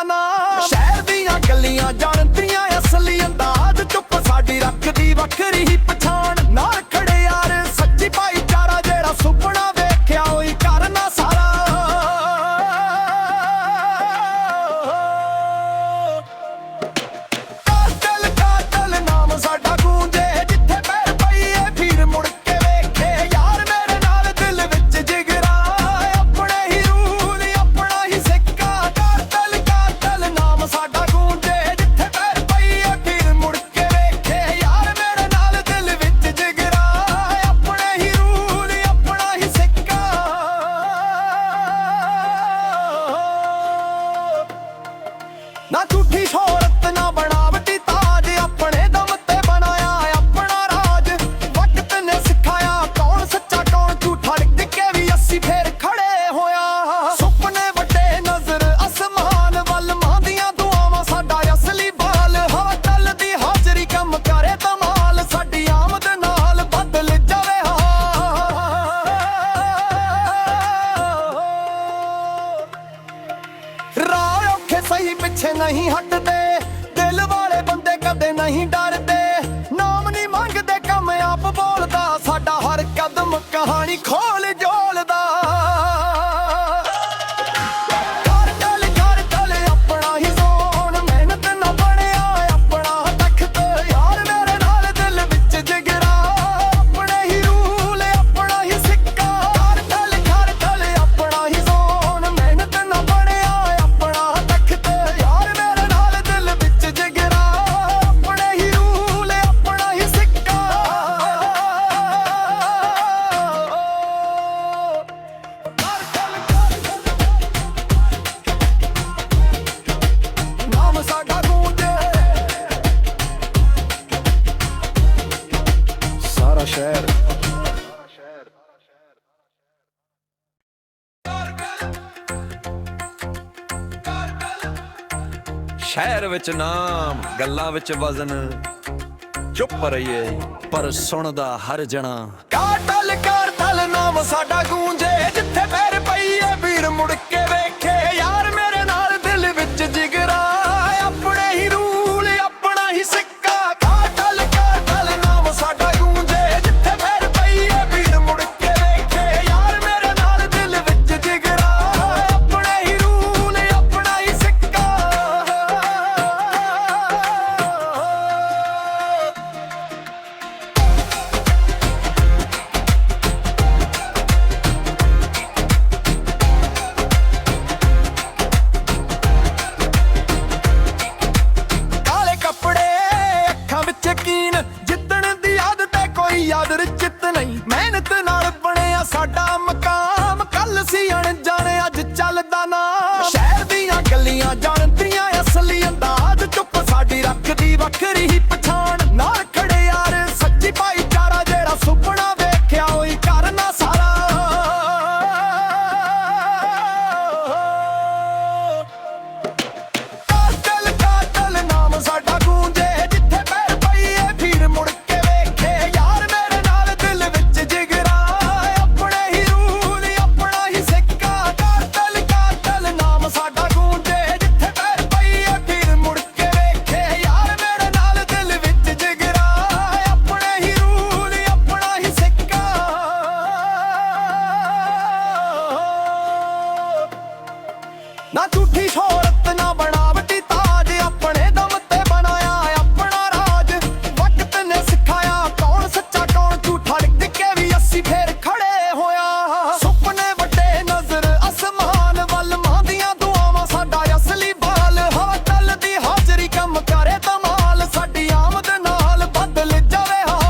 ਚੱਲਦਾ ਨਾਮ। ਸ਼ਹਿਰ ਦੀਆਂ ਗਲੀਆਂ ਜਾਣਦੀਆਂ ਅਸਲੀ ਅੰਦਾਜ਼, ਚੁੱਪ ਸਾਡੀ ਰੱਖਦੀ ਵੱਖਰੀ ਹੀ ਪਛਾਣ। ਨਾਲ ਖੜੇ ਯਾਰ ਸੱਚੀ ਭਾਈਚਾਰਾ, ਜਿਹੜਾ ਸੁਪਨਾ ਵੇਖਿਆ ਉਹੀ ਕਰਨਾ ਸਾਰਾ। ਕਾਤਲ ਨਾਮ ਸਾਡਾ ਗੂੰਜੇ, ਜਿੱਥੇ ਪੈਰ ਪਈਏ ਫਿਰ ਮੁੜ ਕੇ ਵੇਖੇ ਯਾਰ ਮੇਰੇ ਨਾਲ ਦਿਲ ਵਿੱਚ ਜਿਗਰਾ। ਆਪਣੇ ਹੀ ਰੂਲ ਆਪਣਾ ਹੀ ਸਿੱਕਾ। ਕਾਤਲ ਨਾਮ ਸਾਡਾ ਗੂੰਜੇ, ਜਿੱਥੇ ਪੈਰ ਪਈਏ ਫਿਰ ਮੁੜ ਕੇ ਵੇਖੇ ਯਾਰ ਮੇਰੇ ਨਾਲ ਦਿਲ ਵਿੱਚ ਜਿਗਰਾ। ਆਪਣੇ ਹੀ ਰੂਲ ਆਪਣਾ ਹੀ ਸਿੱਕਾ। ਨਾ ਝੂਠੀ ਸ਼ੋਹਰਤ ਨਾ ਬਣਾਵਟੀ ਤਾਜ, ਆਪਣੇ ਦਮ ਤੇ ਬਣਾਇਆ ਆਪਣਾ ਰਾਜ। ਵਕਤ ਨੇ ਸਿਖਾਇਆ ਕੌਣ ਸੱਚਾ ਕੌਣ ਝੂਠਾ, ਡਿੱਗ ਕੇ ਵੀ ਅਸੀਂ ਫੇਰ ਖੜੇ ਹੋਇਆ। ਸੁਪਨੇ ਵੱਡੇ ਨਜ਼ਰ ਅਸਮਾਨ ਵੱਲ, ਮਾਂਦੀਆਂ ਦੁਆਵਾਂ ਸਾਡਾ ਅਸਲੀ ਬਾਲ। ਹਵਾ ਚੱਲਦੀ ਹਾਜ਼ਰੀ ਕੰਮ ਕਰੇ ਧਮਾਲ, ਸਾਡੀ ਆਮਦ ਨਾਲ ਬਦਲ ਜਾਵੇ ਹਾਲ। ਰਾਹ ਔਖੇ ਸਹੀ ਪਿੱਛੇ ਨਹੀਂ ਹਟਦੇ, ਦਿਲ ਵਾਲੇ ਬੰਦੇ ਕਦੇ ਨਹੀਂ ਡਰਦੇ। ਨਾਮ ਨਹੀਂ ਮੰਗਦੇ ਕਾਮਯਾਬ ਬੋਲਦਾ, ਸਾਡਾ ਹਰ ਕਦਮ ਕਹਾਣੀ ਖੋਲ ਜੋਲਦਾ। ਕਰ ਆਪਣਾ ਹੀ ਜ਼ੋਨ, ਮਿਹਨਤ ਨਾ ਬਣਿਆ ਆਪਣਾ ਤਖਤ। ਯਾਰ ਮੇਰੇ ਨਾਲ ਦਿਲ ਵਿੱਚ ਜਿਗਰਾ, ਆਪਣੇ ਹੀ ਰੂਲ ਆਪਣਾ ਹੀ ਸਿੱਕਾ। ਕਰ ਆਪਣਾ ਹੀ ਜ਼ੋਨ, ਮਿਹਨਤ ਨਾ ਬਣਿਆ ਆਪਣਾ ਤਖਤ। ਯਾਰ ਮੇਰੇ ਨਾਲ ਦਿਲ ਵਿੱਚ ਜਿਗਰਾ, ਆਪਣੇ ਹੀ ਰੂਲ ਆਪਣਾ ਹੀ ਸਿੱਕਾ। ਨਾਮ ਸਾਡਾ ਗੂੰਜੇ, ਸਾਰਾ ਸ਼ਹਿਰ। ਸ਼ਹਿਰ ਵਿੱਚ ਨਾਮ, ਗੱਲਾਂ ਵਿੱਚ ਵਜ਼ਨ। ਚੁੱਪ ਰਹੀਏ ਪਰ ਸੁਣਦਾ ਹਰ ਜਣਾ। ਕਾਤਲ ਨਾਮ ਸਾਡਾ ਗੂੰਜੇ, ਜਿੱਥੇ ਪੈਰ ਪਈਏ ਵੀਰ ਮੁੜ ਕੇ ਵੇਖੇ ਯਾਰ ਮੇਰੇ ਨਾਲ ਦਿਲ ਵਿੱਚ ਜਿਗਰਾ। ਆਪਣੇ ਹੀ ਰੂਲ ਆਪਣਾ ਹੀ ਸਿੱਕਾ। ਕਾਤਲ ਨਾਮ ਸਾਡਾ ਗੂੰਜੇ, ਜਿੱਥੇ ਪੈਰ ਪਈਏ ਵੀਰ ਮੁੜ ਕੇ ਵੇਖੇ ਯਾਰ ਮੇਰੇ ਨਾਲ ਦਿਲ ਵਿੱਚ ਜਿਗਰਾ। ਆਪਣੇ ਹੀ ਰੂਲ ਆਪਣਾ ਹੀ ਸਿੱਕਾ। ਕਾਲੇ ਕੱਪੜੇ ਅੱਖਾਂ ਵਿੱਚ ਯਕੀਨ, ਜਿੱਤਣ ਦੀ ਆਦਤ ਹੈ ਕੋਈ ਯਾਦ ਰਚਿਤ ਨਹੀਂ। ਮਿਹਨਤ ਨਾਲ ਬਣਿਆ ਸਾਡਾ ਮਕਾਮ, ਕੱਲ ਸੀ ਅਣਜਾਣੇ ਅੱਜ ਚੱਲਦਾ ਨਾਮ। ਸ਼ਹਿਰ ਦੀਆਂ ਗਲੀਆਂ ਜਾਣਦੀਆਂ ਅਸਲੀ ਅੰਦਾਜ਼, ਚੁੱਪ ਸਾਡੀ ਰੱਖਦੀ ਵੱਖਰੀ ਹੀ ਪਛਾਣ। ਨਾਲ ਖੜੇ ਯਾਰ ਸੱਚੀ ਭਾਈਚਾਰਾ, ਜਿਹੜਾ ਸੁਪਨਾ ਵੇਖਿਆ ਉਹੀ ਕਰਨਾ ਸਾਰਾ। ਕਾਤਲ ਨਾਮ ਸਾਡਾ ਗੂੰਜੇ, ਜਿੱਥੇ ਪੈਰ ਪਈਏ ਫਿਰ ਮੁੜ ਕੇ ਵੇਖੇ ਯਾਰ ਮੇਰੇ ਨਾਲ ਦਿਲ ਵਿੱਚ ਜਿਗਰਾ। ਆਪਣੇ ਹੀ ਰੂਲ ਆਪਣਾ ਹੀ ਸਿੱਕਾ। ਕਾਤਲ ਨਾਮ ਸਾਡਾ ਗੂੰਜੇ, ਜਿੱਥੇ ਪੈਰ ਪਈਏ ਫਿਰ ਮੁੜ ਕੇ ਵੇਖੇ ਯਾਰ ਮੇਰੇ ਨਾਲ ਦਿਲ ਵਿੱਚ ਜਿਗਰਾ। ਆਪਣੇ ਹੀ ਰੂਲ ਆਪਣਾ ਹੀ ਸਿੱਕਾ। ਨਾ ਝੂਠੀ ਸ਼ੋਹਰਤ ਨਾ ਬਣਾਵਟੀ ਤਾਜ, ਆਪਣੇ ਦਮ ਤੇ ਬਣਾਇਆ ਆਪਣਾ ਰਾਜ। ਵਕਤ ਨੇ ਸਿਖਾਇਆ ਕੌਣ ਸੱਚਾ ਕੌਣ ਝੂਠਾ, ਡਿੱਗ ਕੇ ਵੀ ਅਸੀਂ ਫੇਰ ਖੜੇ ਹੋਇਆ। ਸੁਪਨੇ ਵੱਡੇ ਨਜ਼ਰ ਅਸਮਾਨ ਵੱਲ, ਮਾਂਦੀਆਂ ਦੁਆਵਾਂ ਸਾਡਾ ਅਸਲੀ ਬਾਲ। ਹਵਾ ਚੱਲਦੀ ਹਾਜ਼ਰੀ ਕੰਮ ਕਰੇ ਧਮਾਲ, ਸਾਡੀ ਆਮਦ ਨਾਲ ਬਦਲ ਜਾਵੇ ਹਾਲ।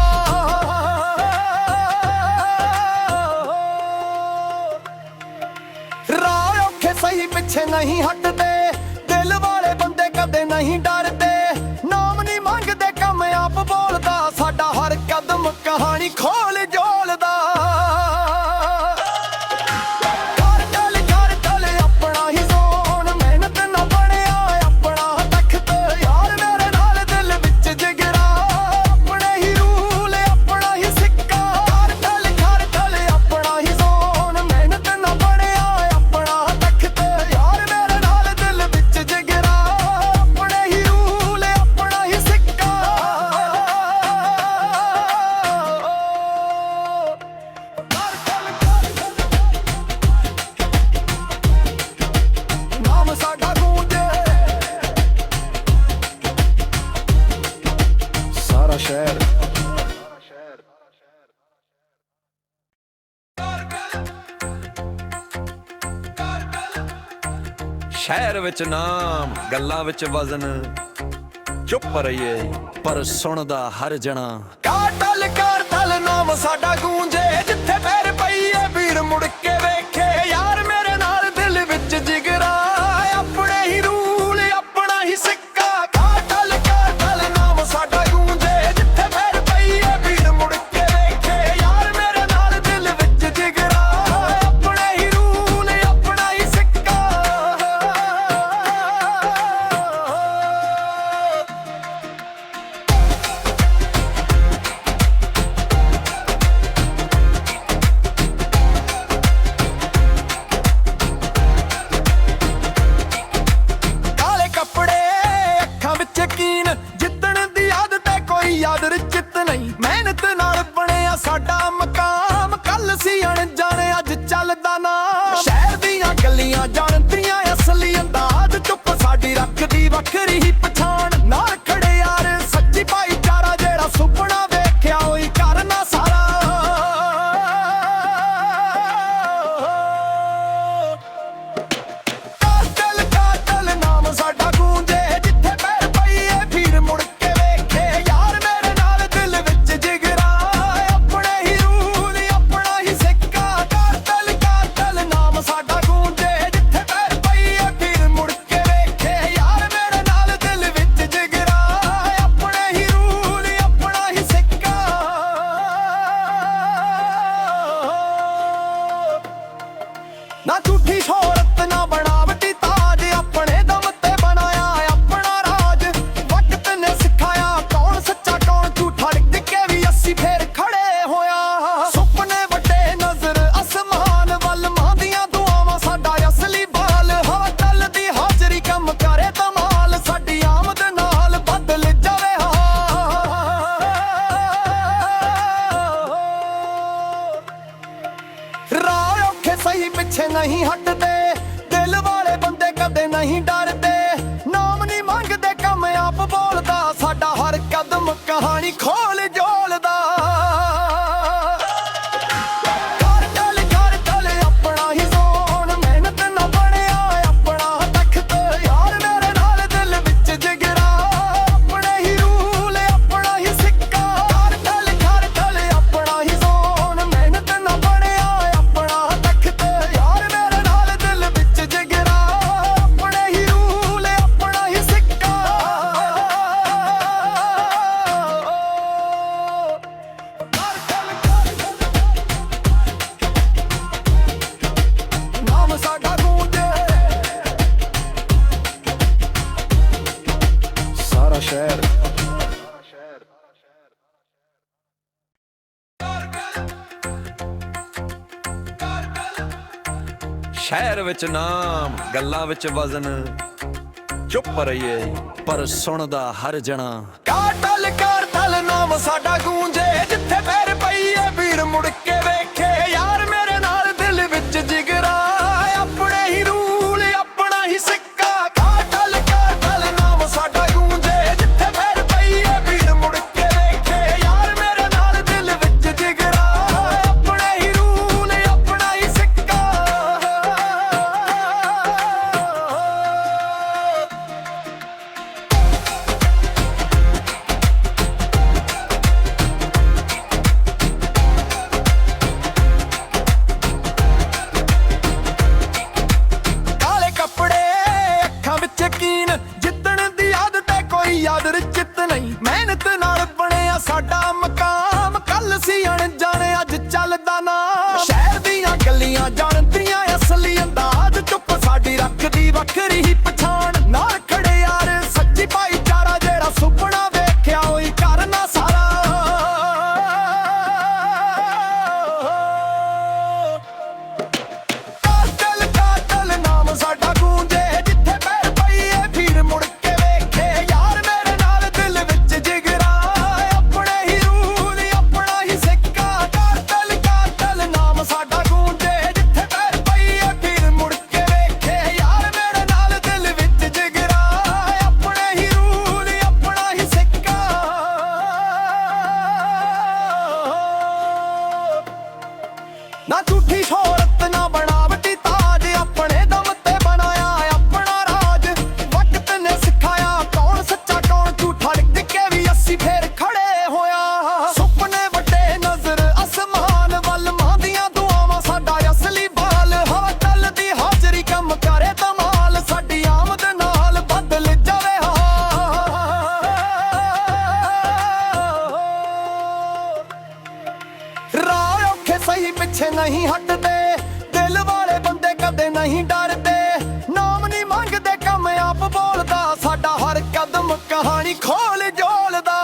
ਰਾਹ ਔਖੇ ਸਹੀ ਪਿੱਛੇ ਨਹੀਂ ਹਟਦੇ, ਦਿਲ ਵਾਲੇ ਬੰਦੇ ਕਦੇ ਨਹੀਂ ਡਰਦੇ। ਨਾਮ ਨਹੀਂ ਮੰਗਦੇ ਕਾਮਯਾਬ ਬੋਲਦਾ, ਸਾਡਾ ਹਰ ਕਦਮ ਕਹਾਣੀ ਖੋਲ ਜੋਲਦਾ। ਕਰ ਆਪਣਾ ਹੀ ਜ਼ੋਨ, ਮਿਹਨਤ ਨਾ ਬਣਿਆ ਆਪਣਾ ਤਖਤ। ਯਾਰ ਮੇਰੇ ਨਾਲ ਦਿਲ ਵਿੱਚ ਜਿਗਰਾ, ਆਪਣੇ ਹੀ ਰੂਲ ਆਪਣਾ ਹੀ ਸਿੱਕਾ। ਕਰ ਆਪਣਾ ਹੀ ਜ਼ੋਨ, ਮਿਹਨਤ ਨਾ ਬਣਿਆ ਆਪਣਾ ਤਖਤ। ਯਾਰ ਮੇਰੇ ਨਾਲ ਦਿਲ ਵਿੱਚ ਜਿਗਰਾ। ਸ਼ਹਿਰ ਵਿੱਚ ਨਾਮ ਗੱਲਾਂ ਵਿੱਚ ਵਜ਼ਨ ਚੁੱਪ ਰਹੀਏ ਪਰ ਸੁਣਦਾ ਹਰ ਜਣਾ ਕਾਟਲ ਨਾਮ ਸਾਡਾ ਗੂੰਜੇ ਜਿੱਥੇ ਪੈਰ ਪਈਏ ਵੀਰ ਮੁੜ ਕੇ ਵੇਖੇ ਯਾਰ ਮੇਰੇ ਨਾਲ ਦਿਲ ਵਿੱਚ ਜਿਗਰਾ ਆਪਣੇ ਹੀ ਰੂਲ ਆਪਣਾ ਹੀ ਸਿੱਕਾ ਕਾਟਲ ਨਾਮ ਸਾਡਾ ਗੂੰਜੇ ਜਿੱਥੇ ਪੈਰ ਪਈਏ ਵੀਰ ਮੁੜ ਕੇ ਵੇਖੇ ਯਾਰ ਮੇਰੇ ਨਾਲ ਦਿਲ ਵਿੱਚ ਜਿਗਰਾ ਆਪਣੇ ਹੀ ਰੂਲ ਆਪਣਾ ਹੀ ਸਿੱਕਾ ਜਿੱਤਣ ਦੀ ਆਦਤ ਹੈ ਕੋਈ ਯਾਦ ਰਚਿਤ ਨਹੀਂ ਮਿਹਨਤ ਨਾਲ ਬਣਿਆ ਸਾਡਾ ਮਕਾਮ ਕੱਲ ਸੀ ਅਣਜਾਣੇ ਅੱਜ ਚੱਲਦਾ ਨਾ ਸ਼ਹਿਰ ਦੀਆਂ ਗਲੀਆਂ ਜਾਣਦੀਆਂ ਅਸਲੀ ਅੰਦਾਜ਼ ਚੁੱਪ ਸਾਡੀ ਰੱਖਦੀ ਵੱਖਰੀ ਹੀ ਪਛਾਣ ਨਾਲ ਖੜੇ ਯਾਰ ਸੱਚੀ ਭਾਈਚਾਰਾ ਜਿਹੜਾ ਸੁਪਨਾ ਵੇਖਿਆ ਉਹੀ ਕਰਨਾ ਸਾਰਾ ਕਾਟਲ ਨਾਮ ਸਾਡਾ ਗੂੰਜੇ ਜਿੱਥੇ ਪੈਰ ਪਈਏ ਵੀਰ ਮੁੜ ਕੇ ਵੇਖੇ ਯਾਰ ਮੇਰੇ ਨਾਲ ਦਿਲ ਵਿੱਚ ਜਿਗਰਾ ਆਪਣੇ ਹੀ ਰੂਲ ਆਪਣਾ ਹੀ ਸਿੱਕਾ ਕਾਟਲ ਨਾਮ ਸਾਡਾ ਗੂੰਜੇ ਜਿੱਥੇ ਪੈਰ ਪਈਏ ਵੀਰ ਮੁੜ ਕੇ ਵੇਖੇ ਯਾਰ ਮੇਰੇ ਨਾਲ ਦਿਲ ਵਿੱਚ ਜਿਗਰਾ ਆਪਣੇ ਹੀ ਰੂਲ ਆਪਣਾ ਹੀ ਸਿੱਕਾ ਨਾ ਝੂਠੀ ਸ਼ੋਹਰਤ ਨਾ ਬਣਾਵਟੀ ਤਾਜ ਆਪਣੇ ਦਮ ਤੇ ਬਣਾਇਆ ਆਪਣਾ ਰਾਜ ਵਕਤ ਨੇ ਸਿਖਾਇਆ ਕੌਣ ਸੱਚਾ ਕੌਣ ਝੂਠਾ ਲਿਖ ਕੇ ਵੀ ਅਸੀਂ ਫੇਰ ਖੜੇ ਹੋਇਆ ਸੁਪਨੇ ਵੱਡੇ ਨਜ਼ਰ ਅਸਮਾਨ ਵੱਲ ਮਾਂਦੀਆਂ ਦੁਆਵਾਂ ਸਾਡਾ ਅਸਲੀ ਬਾਲ ਹਵਾ ਚੱਲਦੀ ਹਾਜ਼ਰੀ ਕੰਮ ਕਰੇ ਧਮਾਲ ਸਾਡੀ ਆਮਦ ਨਾਲ ਬਦਲ ਜਾਵੇ ਰਾਹ ਔਖੇ ਸਹੀ ਪਿੱਛੇ ਨਹੀਂ ਹਟਦੇ ਦਿਲ ਵਾਲੇ ਬੰਦੇ ਕਦੇ ਨਹੀਂ ਡਰਦੇ ਨਾਮ ਨਹੀਂ ਮੰਗਦੇ ਕੰਮ ਆਪ ਬੋਲਦਾ ਸਾਡਾ ਹਰ ਕਦਮ ਕਹਾਣੀ ਖੋਲ ਜੋਲਦਾ ਕਾਟਲ ਆਪਣਾ ਹੀ ਜ਼ੋਨ ਮਿਹਨਤ ਨਾ ਬਣਿਆ ਆਪਣਾ ਤਖਤ ਯਾਰ ਮੇਰੇ ਨਾਲ ਦਿਲ ਵਿੱਚ ਜਿਗਰਾ ਆਪਣੇ ਹੀ ਰੂਲ ਆਪਣਾ ਹੀ ਸਿੱਕਾ ਕਾਟਲ ਆਪਣਾ ਹੀ ਜ਼ੋਨ ਮਿਹਨਤ ਨਾ ਬਣਿਆ ਆਪਣਾ ਤਖਤ ਯਾਰ ਮੇਰੇ ਨਾਲ ਦਿਲ ਵਿੱਚ ਜਿਗਰਾ ਆਪਣੇ ਹੀ ਰੂਲ ਆਪਣਾ ਹੀ ਸਿੱਕਾ ਨਾਮ ਸਾਡਾ ਗੂੰਜੇ ਸਾਰਾ ਸ਼ਹਿਰ ਸ਼ਹਿਰ ਵਿੱਚ ਨਾਮ ਗੱਲਾਂ ਵਿੱਚ ਵਜ਼ਨ ਚੁੱਪ ਰਹੀਏ ਪਰ ਸੁਣਦਾ ਹਰ ਜਣਾ ਕਾਟਲ ਨਾਮ ਸਾਡਾ ਗੂੰਜੇ ਜਿੱਥੇ ਪੈਰ ਪਈਏ ਵੀਰ ਮੁੜ ਕੇ ਵੇਖੇ ਯਾਰ ਮੇਰੇ ਨਾਲ ਦਿਲ ਵਿੱਚ ਜਿਗਰਾ ਆਪਣੇ ਹੀ ਰੂਲ ਆਪਣਾ ਹੀ ਸਿੱਕਾ ਕਾਟਲ ਨਾਮ ਸਾਡਾ ਗੂੰਜੇ ਜਿੱਥੇ ਪੈਰ ਪਈਏ ਵੀਰ ਮੁੜ ਕੇ ਵੇਖੇ ਯਾਰ ਮੇਰੇ ਨਾਲ ਦਿਲ ਵਿੱਚ ਜਿਗਰਾ ਆਪਣੇ ਹੀ ਰੂਲ ਆਪਣਾ ਹੀ ਸਿੱਕਾ ਆਪ ਬੋਲਦਾ, ਸਾਡਾ ਹਰ ਕਦਮ ਕਹਾਣੀ ਖੋਲ ਜੋਲਦਾ।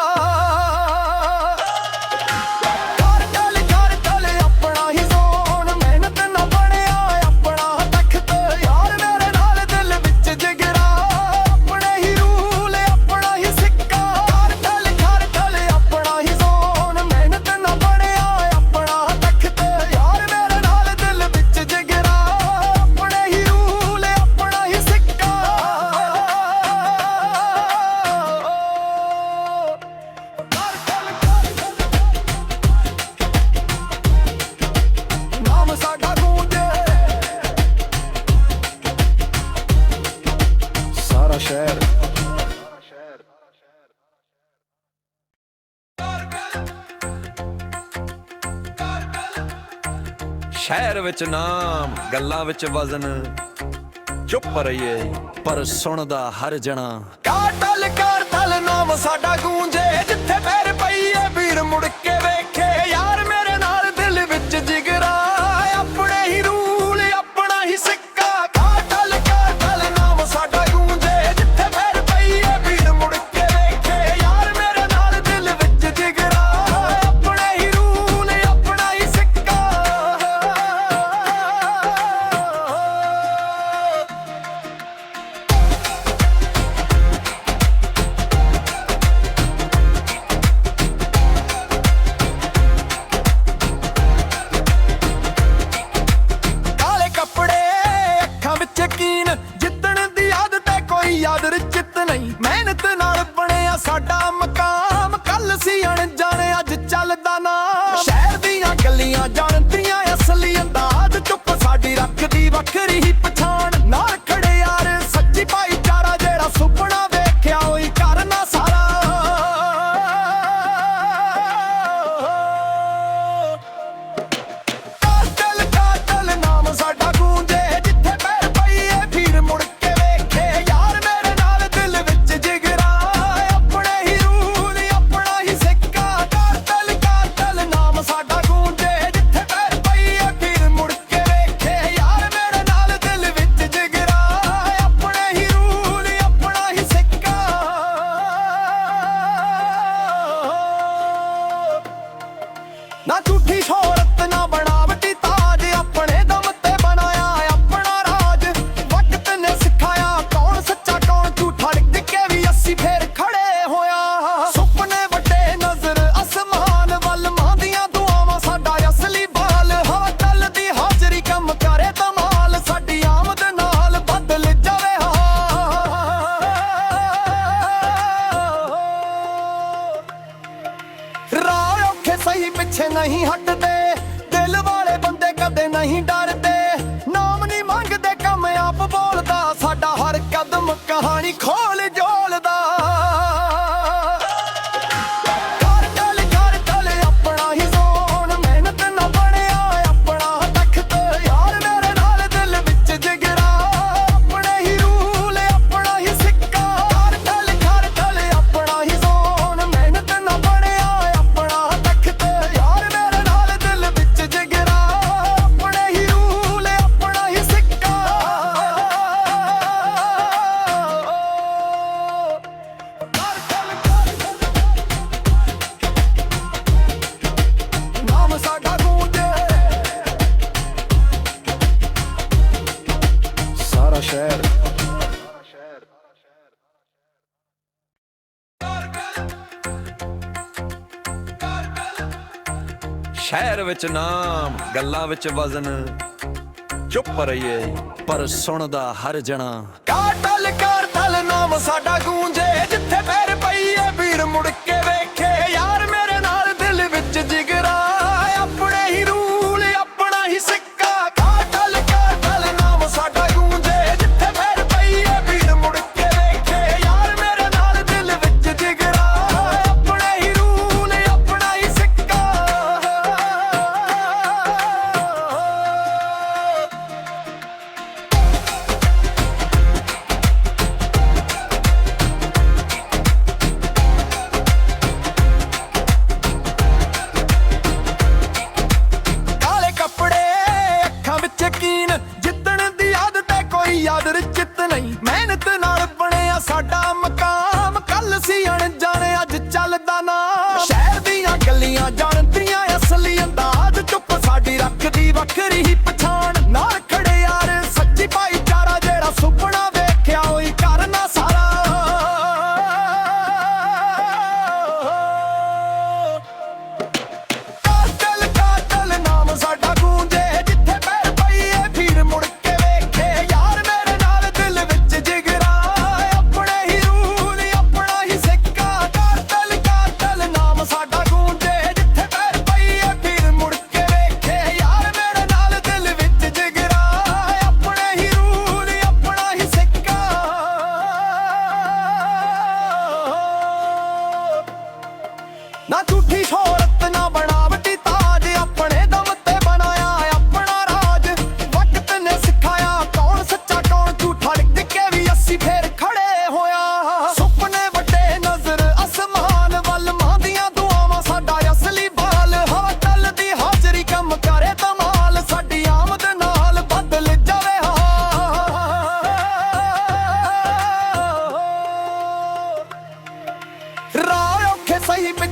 ਸ਼ਹਿਰ ਵਿੱਚ ਨਾਮ, ਗੱਲਾਂ ਵਿੱਚ ਵਜ਼ਨ, ਚੁੱਪ ਰਹੀਏ ਪਰ ਸੁਣਦਾ ਹਰ ਜਣਾ। ਕਾਟਲ ਨਾਮ ਸਾਡਾ ਗੂੰਜੇ, ਜਿੱਥੇ ਪੈਰ ਪਈਏ ਵੀਰ ਮੁੜ ਕੇ ਵੇਖੇ। ਯਾਰ ਮੇਰੇ ਨਾਲ ਦਿਲ ਵਿੱਚ ਜਿਗਰਾ, ਆਪਣੇ ਹੀ ਰੂਲ ਆਪਣਾ ਹੀ ਸਿੱਕਾ। ਕਾਟਲ ਨਾਮ ਸਾਡਾ ਗੂੰਜੇ, ਜਿੱਥੇ ਪੈਰ ਪਈਏ ਵੀਰ ਮੁੜ ਕੇ ਵੇਖੇ। ਯਾਰ ਮੇਰੇ ਨਾਲ ਦਿਲ ਵਿੱਚ ਜਿਗਰਾ, ਆਪਣੇ ਹੀ ਰੂਲ ਆਪਣਾ ਹੀ ਸਿੱਕਾ। ਚਿੱਤ ਨਹੀਂ, ਮਿਹਨਤ ਨਾਲ ਬਣਿਆ ਸਾਡਾ ਮਕਾਮ। ਕੱਲ ਸੀ ਅਣਜਾਣੇ, ਅੱਜ ਚੱਲਦਾ ਨਾਮ। ਸ਼ਹਿਰ ਦੀਆਂ ਗਲੀਆਂ ਜਾਣਦੀਆਂ ਅਸਲੀ ਅੰਦਾਜ਼, ਚੁੱਪ ਸਾਡੀ ਰੱਖਦੀ ਵੱਖਰੀ ਹੀ ਪਛਾਣ। ਨਾਲ ਖੜੇ ਯਾਰ ਸੱਚੀ ਭਾਈਚਾਰਾ, ਜਿਹੜਾ ਸੁਪਨਾ ਵੇਖਿਆ ਉਹੀ ਕਰਨਾ ਸਾਰਾ। ਕਾਟਲ ਨਾਮ ਸਾਡਾ ਗੂੰਜੇ, ਜਿੱਥੇ ਪੈਰ ਪਈਏ ਫਿਰ ਮੁੜ ਕੇ ਵੇਖੇ। ਯਾਰ ਮੇਰੇ ਨਾਲ ਦਿਲ ਵਿੱਚ ਜਿਗਰਾ, ਆਪਣੇ ਹੀ ਰੂਲ ਆਪਣਾ ਹੀ ਸਿੱਕਾ। ਕਾਟਲ ਨਾਮ ਸਾਡਾ ਗੂੰਜੇ, ਜਿੱਥੇ ਪੈਰ ਪਈਏ ਫਿਰ ਮੁੜ ਕੇ ਵੇਖੇ। ਯਾਰ ਮੇਰੇ ਨਾਲ ਦਿਲ ਵਿੱਚ ਜਿਗਰਾ, ਆਪਣੇ ਹੀ ਰੂਲ ਆਪਣਾ ਹੀ ਸਿੱਕਾ। ਨਾ ਝੂਠੀ ਸ਼ੋਹਰਤ ਨਾ ਬਣਾਵਟੀ ਤਾਜ, ਆਪਣੇ ਦਮ ਤੇ ਬਣਾਇਆ ਆਪਣਾ ਰਾਜ। ਵਕਤ ਨੇ ਸਿਖਾਇਆ ਕੌਣ ਸੱਚਾ ਕੌਣ ਝੂਠਾ, ਡਿੱਗ ਕੇ ਵੀ ਅਸੀਂ ਫੇਰ ਖੜੇ ਹੋਇਆ। ਸੁਪਨੇ ਵੱਡੇ ਨਜ਼ਰ ਅਸਮਾਨ ਵੱਲ, ਮਾਂਦੀਆਂ ਦੁਆਵਾਂ ਸਾਡਾ ਅਸਲੀ ਬਾਲ। ਹਵਾ ਚੱਲਦੀ ਹਾਜ਼ਰੀ ਕੰਮ ਕਰੇ ਧਮਾਲ, ਸਾਡੀ ਆਮਦ ਨਾਲ ਬਦਲ ਜਾਵੇ ਹਾਲ। ਰਾਹ ਔਖੇ ਸਹੀ ਪਿੱਛੇ ਨਹੀਂ ਹਟਦੇ, ਦਿਲ ਵਾਲੇ ਬੰਦੇ ਕਦੇ ਨਹੀਂ ਡਰਦੇ। ਨਾਮ ਨਹੀਂ ਮੰਗਦੇ ਕੰਮ ਆਪ ਬੋਲਦਾ, ਸਾਡਾ ਹਰ ਕਦਮ ਕਹਾਣੀ ਖੋਲ ਜੋਲਦਾ। ਕਾਟਲ ਆਪਣਾ ਹੀ ਜ਼ੋਨ, ਮਿਹਨਤ ਨਾ ਬਣਿਆ ਆਪਣਾ ਤਖਤ। ਯਾਰ ਮੇਰੇ ਨਾਲ ਦਿਲ ਵਿੱਚ ਜਿਗਰਾ, ਆਪਣੇ ਹੀ ਰੂਲ ਆਪਣਾ ਹੀ ਸਿੱਕਾ। ਕਾਟਲ ਆਪਣਾ ਹੀ ਜ਼ੋਨ, ਮਿਹਨਤ ਨਾ ਬਣਿਆ ਆਪਣਾ ਤਖਤ। ਯਾਰ ਮੇਰੇ ਨਾਲ ਦਿਲ ਵਿੱਚ ਜਿਗਰਾ, ਆਪਣੇ ਹੀ ਰੂਲ ਆਪਣਾ ਹੀ ਸਿੱਕਾ। ਨਾਮ ਸਾਡਾ ਗੂੰਜੇ, ਸਾਰਾ ਸ਼ਹਿਰ। ਸ਼ਹਿਰ ਵਿੱਚ ਨਾਮ, ਗੱਲਾਂ ਵਿੱਚ ਵਜ਼ਨ, ਚੁੱਪ ਰਹੀਏ ਪਰ ਸੁਣਦਾ ਹਰ ਜਣਾ। ਕਾਟਲ ਨਾਮ ਸਾਡਾ ਗੂੰਜੇ, ਜਿੱਥੇ ਪੈਰ ਪਈਏ ਵੀਰ ਮੁੜ ਕੇ ਵੇਖੇ। ਯਾਰ ਮੇਰੇ ਨਾਲ ਦਿਲ ਵਿੱਚ ਜਿਗਰਾ, ਆਪਣੇ ਹੀ ਰੂਲ ਆਪਣਾ ਹੀ ਸਿੱਕਾ। ਕਾਟਲ ਨਾਮ ਸਾਡਾ ਗੂੰਜੇ, ਜਿੱਥੇ ਪੈਰ ਪਈਏ ਵੀਰ ਮੁੜ ਕੇ ਵੇਖੇ। ਯਾਰ ਮੇਰੇ ਨਾਲ ਦਿਲ ਵਿੱਚ ਜਿਗਰਾ, ਆਪਣੇ ਹੀ ਰੂਲ ਆਪਣਾ ਹੀ ਸਿੱਕਾ।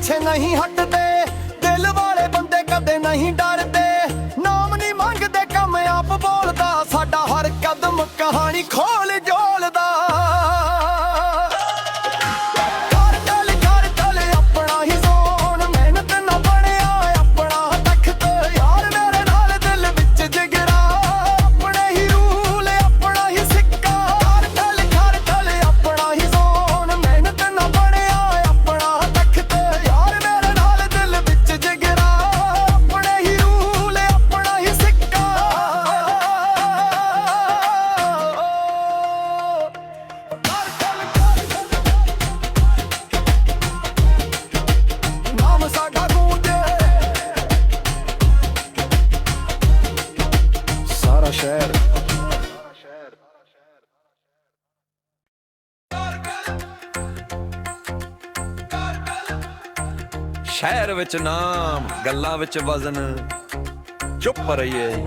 ਪਿੱਛੇ ਨਹੀਂ ਹਟਦੇ, ਦਿਲ ਵਾਲੇ ਬੰਦੇ ਕਦੇ ਨਹੀਂ ਡਰਦੇ। ਨਾਮ ਨਹੀਂ ਮੰਗਦੇ, ਕੰਮ ਆਪ ਬੋਲਦਾ, ਸਾਡਾ ਹਰ ਕਦਮ ਕਹਾਣੀ ਖੋਲ ਜੋਲਦਾ। ਕਰ ਚੱਲ ਆਪਣਾ ਹੀ ਜ਼ੋਨ, ਮਿਹਨਤ ਨਾ ਬਣਿਆ ਆਪਣਾ ਤਖਤ। ਯਾਰ ਮੇਰੇ ਨਾਲ ਦਿਲ ਵਿੱਚ ਜਿਗਰਾ, ਆਪਣੇ ਹੀ ਰੂਲ ਆਪਣਾ ਹੀ ਸਿੱਕਾ। ਕਰ ਚੱਲ ਆਪਣਾ ਹੀ ਜ਼ੋਨ, ਮਿਹਨਤ ਨਾ ਬਣਿਆ ਆਪਣਾ ਤਖਤ। ਯਾਰ ਮੇਰੇ ਨਾਲ ਦਿਲ ਵਿੱਚ ਜਿਗਰਾ, ਆਪਣੇ ਹੀ ਰੂਲ ਆਪਣਾ ਹੀ ਸਿੱਕਾ। ਨਾਮ ਸਾਡਾ ਗੂੰਜੇ ਸਾਰਾ ਸ਼ਹਿਰ। ਸ਼ਹਿਰ ਵਿੱਚ ਨਾਮ, ਗੱਲਾਂ ਵਿੱਚ ਵਜ਼ਨ, ਚੁੱਪ ਰਹੀਏ